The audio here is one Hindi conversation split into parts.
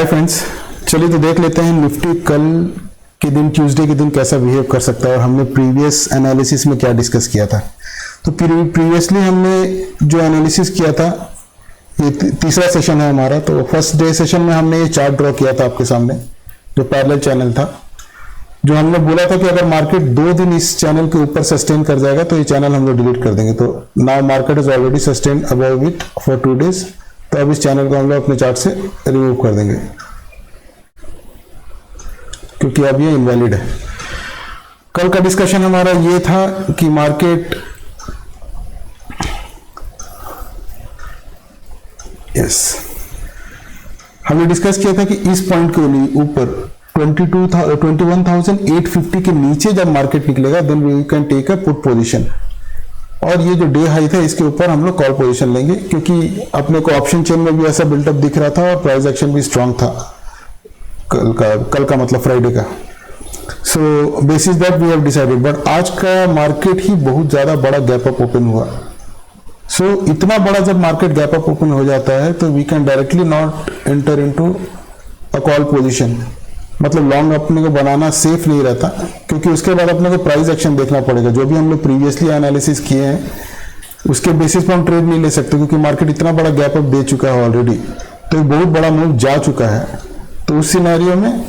हाय फ्रेंड्स, चलिए तो देख लेते हैं निफ्टी कल के दिन ट्यूसडे के दिन कैसा बिहेव कर सकता है और हमने प्रीवियस एनालिसिस में क्या डिस्कस किया था। तो प्रीवियसली हमने जो एनालिसिस किया था, ये तीसरा सेशन है हमारा। तो फर्स्ट डे सेशन में हमने ये चार्ट ड्रॉ किया था आपके सामने, जो पैरेलल चैनल था, जो हमने बोला था कि अगर मार्केट 2 दिन इस चैनल के ऊपर सस्टेन कर जाएगा तो ये चैनल हम लोग डिलीट कर देंगे। तो now market is already sustain above it for 2 days. तो अब इस चैनल को हम लोग अपने चार्ट से रिमूव कर देंगे क्योंकि अब ये इनवैलिड है। कल का डिस्कशन हमारा ये था कि मार्केट हमने डिस्कस किया था कि इस पॉइंट के ऊपर 21,850 के नीचे जब मार्केट निकलेगा then we can take a put position, और ये जो डे हाई था इसके ऊपर हम लोग कॉल पोजीशन लेंगे क्योंकि अपने को ऑप्शन चेन में भी ऐसा बिल्टअप दिख रहा था और प्राइस एक्शन भी स्ट्रांग था कल का मतलब फ्राइडे का। So basis that we have decided, but आज का मार्केट ही बहुत ज्यादा बड़ा गैप अप ओपन हुआ। सो इतना बड़ा जब मार्केट गैप अप ओपन हो जाता है तो we can directly not enter into a call position, मतलब लॉन्ग अपने को बनाना सेफ नहीं रहता क्योंकि उसके बाद अपने को प्राइस एक्शन देखना पड़ेगा। जो भी हम लोग प्रीवियसली एनालिसिस किए हैं उसके बेसिस पर हम ट्रेड नहीं ले सकते क्योंकि मार्केट इतना बड़ा गैप अप दे चुका है ऑलरेडी, तो एक बहुत बड़ा मूव जा चुका है। तो उस सिनेरियो में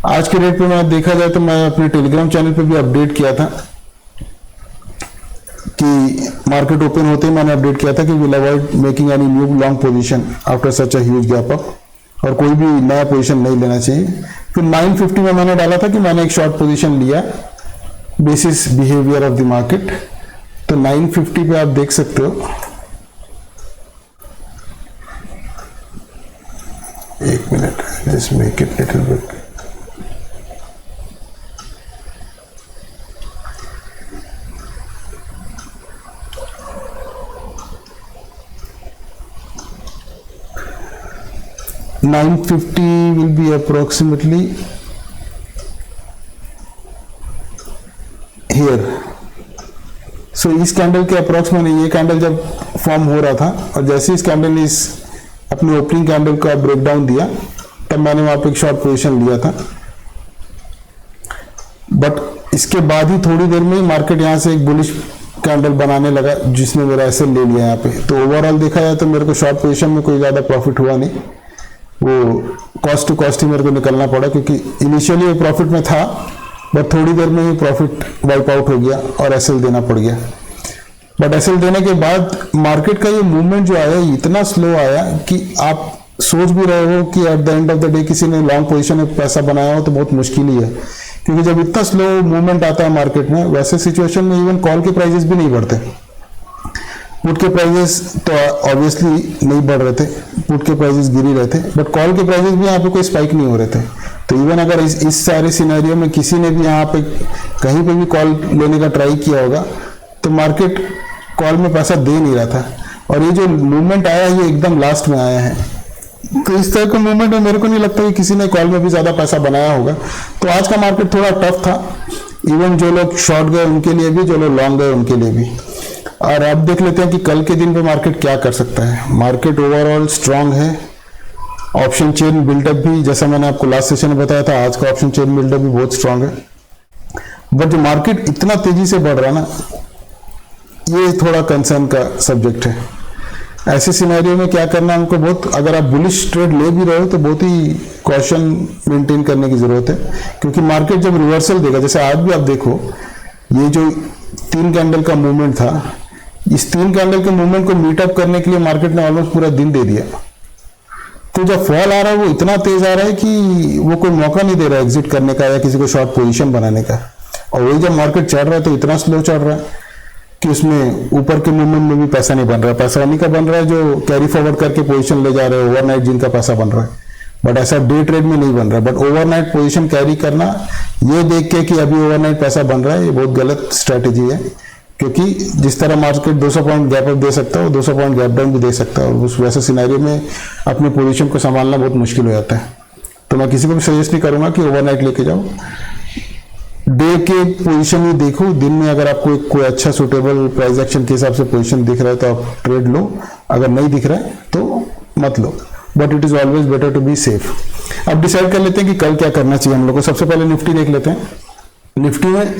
आज के रेट पे मैं देखा जाए तो मैं अपने टेलीग्राम चैनल पे भी अपडेट किया था कि मार्केट ओपन होते ही मैंने अपडेट किया था कि will avoid making any new long position after such a huge gap up, और कोई भी नया पोजीशन नहीं लेना चाहिए। फिर 950 में मैंने डाला था कि मैंने एक शॉर्ट पोजीशन लिया basis behaviour of the market. तो 950 पे आप देख सकते हो, एक minute, just make it little bit. $950 will be approximately here. So इस कैंडल के अप्रोक्स मैंने ये कैंडल जब फॉर्म हो रहा था और जैसे इस कैंडल ने इस अपने ओपनिंग कैंडल का ब्रेकडाउन दिया तब मैंने वहां पे एक शॉर्ट पोजीशन लिया था, बट इसके बाद ही थोड़ी देर में मार्केट यहां से एक बुलिश कैंडल बनाने लगा जिसने मेरा एसएल ले लिया यहाँ पे। तो ओवरऑल देखा जाए तो मेरे को शॉर्ट पोजीशन में कोई ज्यादा प्रॉफिट हुआ नहीं, वो कॉस्ट टू कॉस्ट ही मेरे को निकलना पड़ा क्योंकि इनिशियली वो प्रॉफिट में था बट थोड़ी देर में ही प्रॉफिट वाइप आउट हो गया और एसएल देना पड़ गया। बट एसएल देने के बाद मार्केट का ये मूवमेंट जो आया इतना स्लो आया कि आप सोच भी रहे हो कि at the end of the day किसी ने लॉन्ग पोजीशन में पैसा बनाया हो तो बहुत मुश्किल ही है, क्योंकि जब इतना स्लो मूवमेंट आता है मार्केट में वैसे सिचुएशन में इवन कॉल के प्राइसेस भी नहीं बढ़ते। पुट के प्राइसेस तो ऑब्वियसली नहीं बढ़ रहे थे, पुट के प्राइसेस गिर ही रहे थे, बट कॉल के प्राइसेस भी यहाँ पे कोई स्पाइक नहीं हो रहे थे। तो इवन अगर इस सारे सिनेरियो में किसी ने भी यहाँ पे कहीं पे भी कॉल लेने का ट्राई किया होगा तो मार्केट कॉल में पैसा दे नहीं रहा था, और ये जो मूवमेंट आया ये एकदम लास्ट में आया है। तो इस तरह का मूवमेंट में मेरे को नहीं लगता कि किसी ने कॉल में भी ज्यादा पैसा बनाया होगा। तो आज का मार्केट थोड़ा टफ था, इवन जो लोग शॉर्ट गए उनके लिए भी, जो लोग लॉन्ग गए उनके लिए भी। और अब देख लेते हैं कि कल के दिन पे मार्केट क्या कर सकता है। मार्केट ओवरऑल स्ट्रांग है, ऑप्शन चेन बिल्डअप भी, जैसा मैंने आपको लास्ट सेशन में बताया था, आज का ऑप्शन चेन बिल्डअप भी बहुत स्ट्रांग है। बट जो मार्केट इतना तेजी से बढ़ रहा है ना, ये थोड़ा कंसर्न का सब्जेक्ट है। ऐसे सिनेरियो में क्या करना है हमको, बहुत अगर आप बुलिश ट्रेड ले भी रहे हो तो बहुत ही कॉशन मेंटेन करने की जरूरत है, क्योंकि मार्केट जब रिवर्सल देगा, जैसे आज भी आप देखो ये जो 3 कैंडल का मूवमेंट था, इस 3 कैंडल के मूवमेंट को मीटअप करने के लिए मार्केट ने ऑलमोस्ट पूरा दिन दे दिया। तो जब फॉल आ रहा है वो इतना तेज आ रहा है कि वो कोई मौका नहीं दे रहा है एग्जिट करने का या किसी को शॉर्ट पोजीशन बनाने का। और वही जब मार्केट चढ़ रहा है तो इतना स्लो चढ़ रहा है कि उसमें ऊपर के मूवमेंट में भी पैसा नहीं बन रहा है। पैसा उन्हीं का बन रहा है जो कैरी फॉरवर्ड करके पोजीशन ले जा रहे हैं, ओवरनाइट जिनका पैसा बन रहा है, बट ऐसा डे ट्रेड में नहीं बन रहा। बट ओवरनाइट पोजीशन कैरी करना, ये देख के कि अभी ओवरनाइट पैसा बन रहा है, ये बहुत गलत स्ट्रेटेजी है, क्योंकि जिस तरह मार्केट 200 पॉइंट गैप अप दे सकता है वो 200 पॉइंट गैप डाउन भी दे सकता है, और उस वैसे सिनेरियो में अपने पोजीशन को संभालना बहुत मुश्किल हो जाता है। तो मैं किसी को भी सजेस्ट नहीं करूंगा कि ओवरनाइट लेके जाओ, डे के पोजीशन ही देखो। दिन में अगर आपको कोई अच्छा सुटेबल प्राइस एक्शन के हिसाब से पोजीशन दिख रहा है तो आप ट्रेड लो, अगर नहीं दिख रहा है तो मत लो। But it is always better to be safe. अब डिसाइड कर लेते हैं कि कल क्या करना चाहिए हम लोग को। सबसे पहले निफ्टी देख लेते हैं। निफ्टी में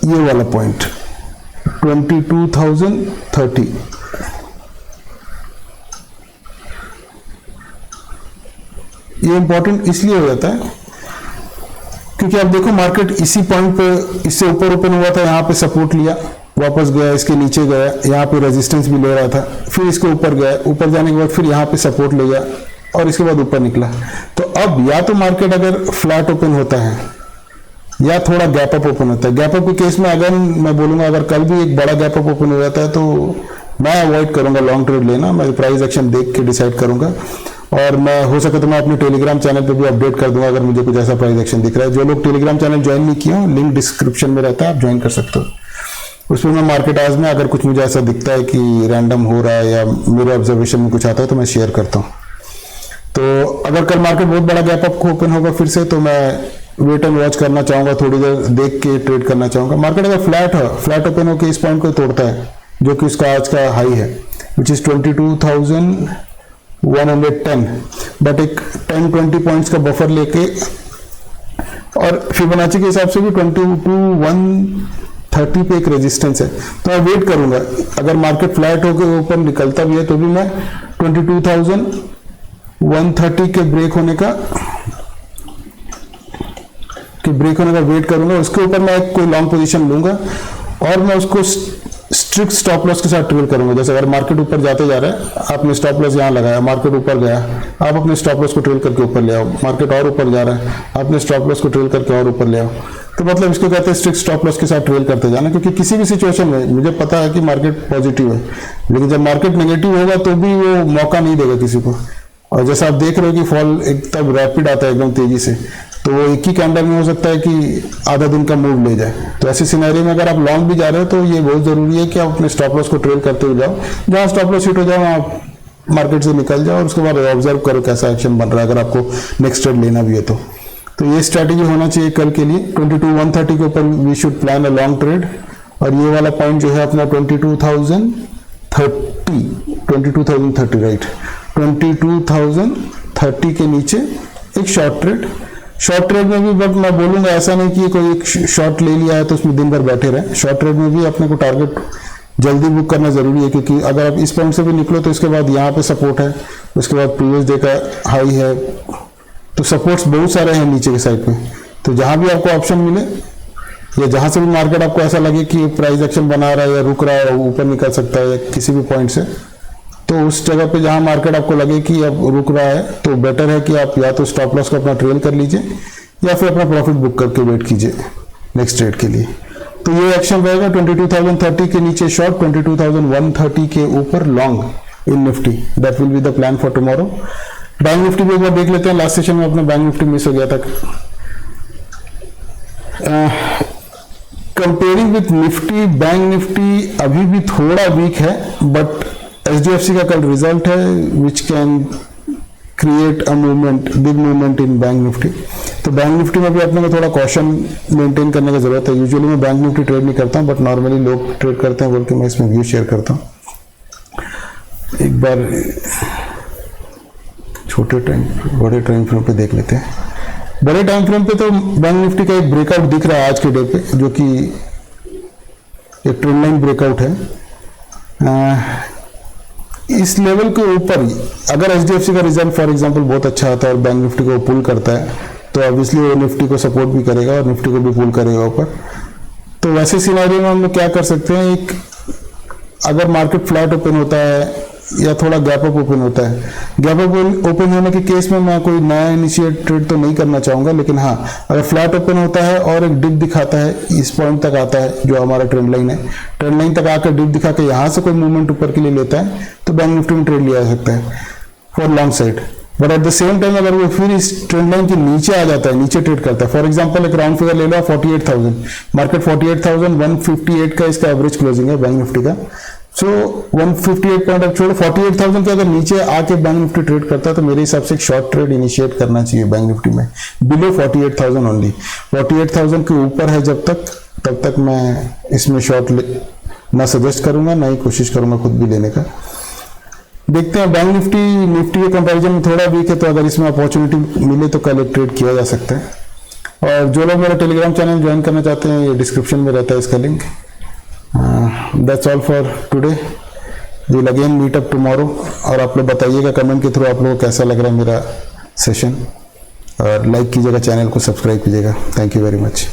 ये वाला पॉइंट 22,030, ये इंपॉर्टेंट इसलिए हो जाता है क्योंकि आप देखो मार्केट इसी पॉइंट पे इससे ऊपर ओपन हुआ था, यहाँ पे सपोर्ट लिया, वापस गया, इसके नीचे गया, यहाँ पे रेजिस्टेंस भी ले रहा था, फिर इसके ऊपर गया, ऊपर जाने के बाद फिर यहाँ पे सपोर्ट ले गया और इसके बाद ऊपर निकला। तो अब या तो मार्केट अगर फ्लैट ओपन होता है या थोड़ा गैप अप ओपन होता है। गैप अप के केस में अगर मैं बोलूंगा अगर कल भी एक बड़ा गैप अप ओपन हो जाता है तो मैं अवॉइड करूंगा लॉन्ग ट्रेड लेना। मैं प्राइस एक्शन देख के डिसाइड करूंगा और मैं हो सके तो मैं अपने टेलीग्राम चैनल पे भी अपडेट कर दूंगा अगर मुझे कुछ ऐसा प्राइस एक्शन दिख रहा है। जो लोग टेलीग्राम चैनल ज्वाइन नहीं किए हो, लिंक डिस्क्रिप्शन में रहता है, आप ज्वाइन कर सकते हो। उसमें मैं मार्केट आज में अगर कुछ मुझे ऐसा दिखता है कि रैंडम हो रहा है या मेरे ऑब्जर्वेशन में कुछ आता है तो मैं शेयर करता हूँ। तो अगर कल मार्केट बहुत बड़ा गैप अप ओपन होगा फिर से तो मैं वेट एंड वॉच करना चाहूंगा, थोड़ी देर देख के ट्रेड करना चाहूंगा। मार्केट अगर फ्लैट ओपन होकर इस पॉइंट को तोड़ता है जो कि उसका आज का हाई है विच इज 22,110, बट एक 10-20 पॉइंट्स का बफर लेके और फिबोनाची के हिसाब से भी 22,130 पे एक रेजिस्टेंस है तो मैं वेट करूंगा। अगर मार्केट फ्लैट होकर ऊपर निकलता भी है तो भी मैं 22,130 के ब्रेक होने का वेट करूंगा। उसके ऊपर मैं कोई लॉन्ग पोजीशन लूंगा और मैं उसको स्ट्रिक्ट स्टॉप लॉस के साथ ट्रेल करूंगा। जैसे अगर मार्केट ऊपर जाते जा रहा है, आपने स्टॉप लॉस यहाँ लगाया, मार्केट ऊपर गया, आप अपने स्टॉप लॉस को ट्रेल करके ऊपर ले आओ। मार्केट और ऊपर जा रहा है, आपने स्टॉप लॉस को ट्रेल करके और ऊपर ले आओ। तो मतलब इसको कहते हैं स्ट्रिक्ट स्टॉप लॉस के साथ ट्रेल करते जाना, क्योंकि किसी भी सिचुएशन में मुझे पता है कि मार्केट पॉजिटिव है, लेकिन जब मार्केट नेगेटिव होगा तो भी वो मौका नहीं देगा किसी को। और जैसा आप देख रहे हो कि फॉल एकदम रैपिड आता है एकदम तेजी से, तो वो एक ही कैंडल में हो सकता है कि आधा दिन का मूव ले जाए। तो ऐसे सिनेरियो में अगर आप लॉन्ग भी जा रहे हो तो ये बहुत जरूरी है कि आप अपने स्टॉप लॉस को ट्रेल करते हुए जाओ। जहां स्टॉप लॉस हिट हो जाओ आप मार्केट से निकल जाओ और उसके बाद ऑब्जर्व करो कैसा एक्शन बन रहा है अगर आपको नेक्स्ट ट्रेड लेना भी है तो। ये स्ट्रैटेजी होना चाहिए कल के लिए। 22,130 के ऊपर we should plan a long trade और ये वाला पॉइंट जो है अपना 22,030 राइट, 22,030 के नीचे एक शॉर्ट ट्रेड में भी बट मैं बोलूंगा ऐसा नहीं कि कोई एक शॉर्ट ले लिया है तो उसमें दिन भर बैठे रहे। शॉर्ट ट्रेड में भी अपने को टारगेट जल्दी बुक करना जरूरी है, क्योंकि अगर आप इस पॉइंट से भी निकलो तो इसके बाद यहाँ पे सपोर्ट है, उसके बाद प्रीवियस डे का हाई है, तो सपोर्ट्स बहुत सारे हैं नीचे के साइड पे। तो जहां भी आपको ऑप्शन मिले या जहां से भी मार्केट आपको ऐसा लगे कि प्राइस एक्शन बना रहा है या रुक रहा है, ऊपर निकल सकता है या किसी भी पॉइंट से, तो उस जगह पे जहां मार्केट आपको लगे कि अब रुक रहा है तो बेटर है कि आप या तो स्टॉप लॉस को अपना ट्रेल कर लीजिए या फिर अपना प्रॉफिट बुक करके वेट कीजिए नेक्स्ट ट्रेड के लिए। तो ये एक्शन रहेगा 22,030 के नीचे शॉर्ट, 22,130 के ऊपर long in Nifty. That will be the plan for tomorrow. Bank Nifty भी एक बार देख लेते हैं। लास्ट सेशन में अपना बैंक निफ्टी मिस हो गया था। Comparing with Nifty, bank Nifty अभी भी थोड़ा वीक है, बट एचडीएफसी का कल रिजल्ट है which can create a movement, big movement in bank Nifty. तो बैंक निफ्टी में भी अपने को थोड़ा कॉशन मेंटेन करने की जरूरत है। यूजुअली मैं बैंक निफ्टी ट्रेड नहीं करता हूं, बट नॉर्मली लोग ट्रेड करते हैं बोल के मैं इसमें व्यू शेयर करता हूं। एक बार छोटे टाइम बड़े टाइम फ्रेम पे देख लेते हैं। बड़े टाइम फ्रेम पे तो बैंक निफ्टी का एक ब्रेकआउट दिख रहा है आज के डे पे, जो कि एक ट्रेंड लाइन ब्रेकआउट है। इस लेवल के ऊपर अगर एचडीएफसी का रिजल्ट फॉर एग्जांपल बहुत अच्छा आता है और बैंक निफ्टी को पुल करता है तो ऑब्वियसली वो निफ्टी को सपोर्ट भी करेगा और निफ्टी को भी पुल करेगा ऊपर। तो वैसे सिनेरियो में हम लोग क्या कर सकते हैं, एक अगर मार्केट फ्लैट ओपन होता है या थोड़ा गैप अप ओपन होता है, गैप अप ओपन होने के केस में मैं कोई नया इनिशिएट ट्रेड तो नहीं करना चाहूंगा, लेकिन हाँ अगर फ्लैट ओपन होता है और एक डिप दिखाता है, इस पॉइंट तक आता है जो हमारा ट्रेंड लाइन है, ट्रेंड लाइन तक आकर डिप दिखा के यहाँ से कोई मूवमेंट ऊपर के लिए लेता है तो बैंक निफ्टी में ट्रेड लिया जा सकता है for long side. But at the same time अगर वो फिर इस ट्रेंड लाइन के नीचे आ जाता है, नीचे ट्रेड करता है, फॉर एग्जांपल एक राउंड फिगर ले लो 48,000, मार्केट 48,158 का इसका एवरेज क्लोजिंग है बैंक निफ्टी का। सो 158 पॉइंट अब छोड़ो, 48,000 के अगर नीचे आके बैंक निफ्टी ट्रेड करता है तो मेरे हिसाब से एक शॉर्ट ट्रेड इनिशिएट करना चाहिए बैंक निफ्टी में, बिलो 48,000 ओनली। 48,000 के ऊपर है जब तक तब तक मैं इसमें शॉर्ट ना सजेस्ट करूंगा, ना ही कोशिश करूंगा खुद भी लेने का। देखते हैं, बैंक निफ्टी के कंपैरिजन में थोड़ा वीक है, तो अगर इसमें अपॉर्चुनिटी मिले तो कल एक ट्रेड किया जा सकता है। और जो लोग मेरा टेलीग्राम चैनल ज्वाइन करना चाहते हैं, ये डिस्क्रिप्शन में रहता है इसका link. That's all for today, will again meet up tomorrow. और आप लोग बताइएगा कमेंट के थ्रू आप लोगों को कैसा लग रहा है मेरा सेशन, और लाइक कीजिएगा, चैनल को सब्सक्राइब कीजिएगा। Thank you very much.